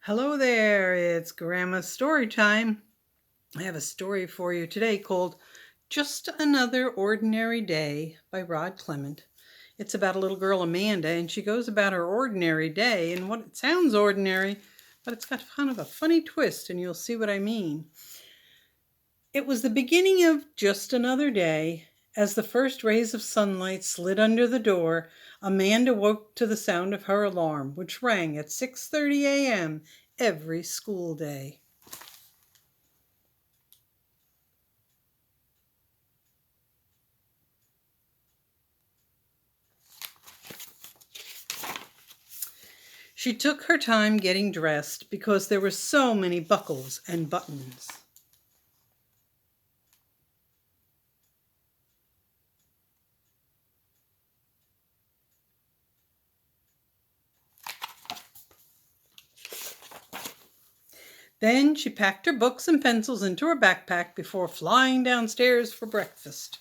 Hello there, it's Grandma's Story Time. I have a story for you today called Just Another Ordinary Day by Rod Clement. It's about a little girl, Amanda, and she goes about her ordinary day, and what it sounds ordinary, but it's got kind of a funny twist, and you'll see what I mean. It was the beginning of just another day. As the first rays of sunlight slid under the door, Amanda woke to the sound of her alarm, which rang at 6:30 a.m. every school day. She took her time getting dressed because there were so many buckles and buttons. Then she packed her books and pencils into her backpack before flying downstairs for breakfast.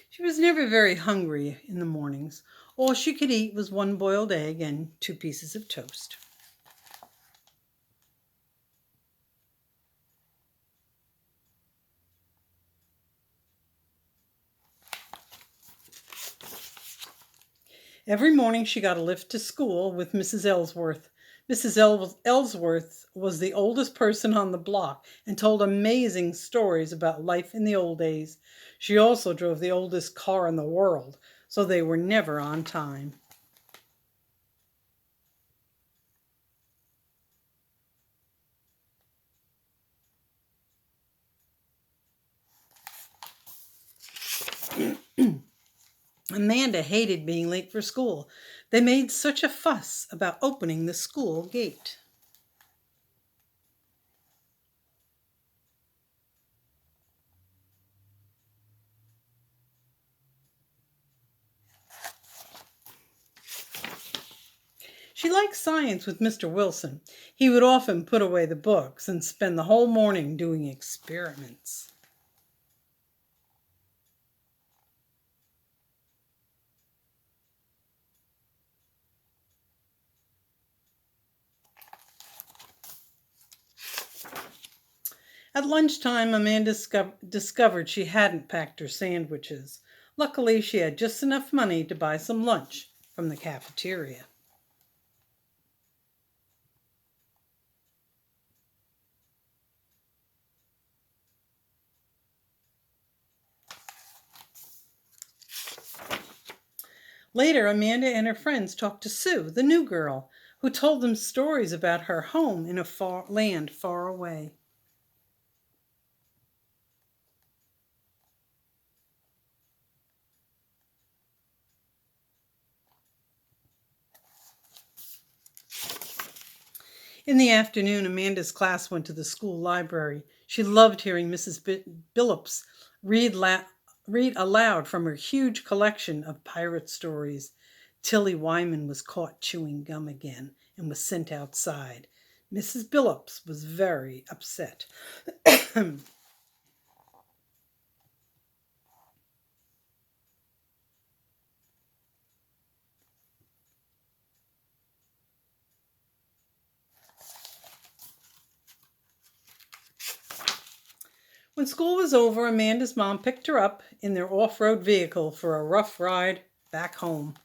She was never very hungry in the mornings. All she could eat was one boiled egg and 2 pieces of toast. Every morning she got a lift to school with Mrs. Ellsworth. Ellsworth was the oldest person on the block and told amazing stories about life in the old days. She also drove the oldest car in the world, so they were never on time. Amanda hated being late for school. They made such a fuss about opening the school gate. She liked science with Mr. Wilson. He would often put away the books and spend the whole morning doing experiments. At lunchtime, Amanda discovered she hadn't packed her sandwiches. Luckily, she had just enough money to buy some lunch from the cafeteria. Later, Amanda and her friends talked to Sue, the new girl, who told them stories about her home in a land far away. In the afternoon, Amanda's class went to the school library. She loved hearing Mrs. Billups read aloud from her huge collection of pirate stories. Tilly Wyman was caught chewing gum again and was sent outside. Mrs. Billups was very upset. When school was over, Amanda's mom picked her up in their off-road vehicle for a rough ride back home.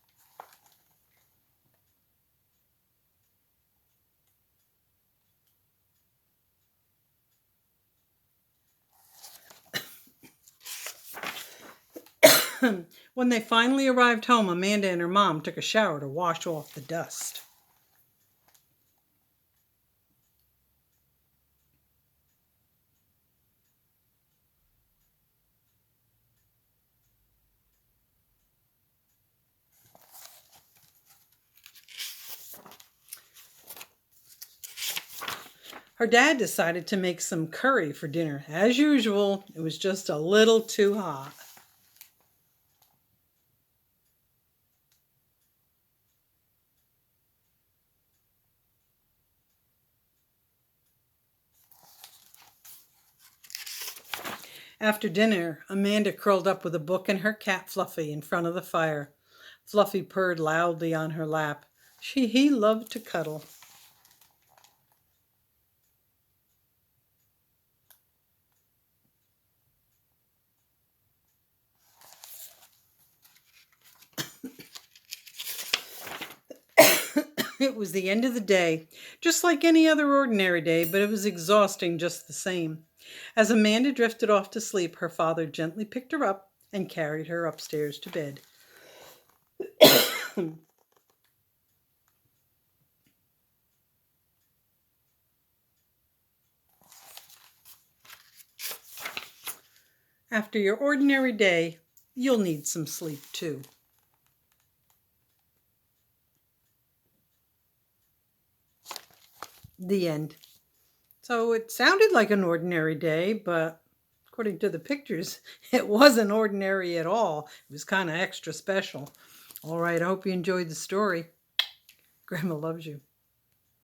When they finally arrived home, Amanda and her mom took a shower to wash off the dust. Her dad decided to make some curry for dinner. As usual, it was just a little too hot. After dinner, Amanda curled up with a book and her cat Fluffy in front of the fire. Fluffy purred loudly on her lap. He loved to cuddle. It was the end of the day, just like any other ordinary day, but it was exhausting just the same. As Amanda drifted off to sleep, her father gently picked her up and carried her upstairs to bed. After your ordinary day, you'll need some sleep too. The end. So it sounded like an ordinary day, but according to the pictures, it wasn't ordinary at all. It was kind of extra special. All right, I hope you enjoyed the story. Grandma loves you.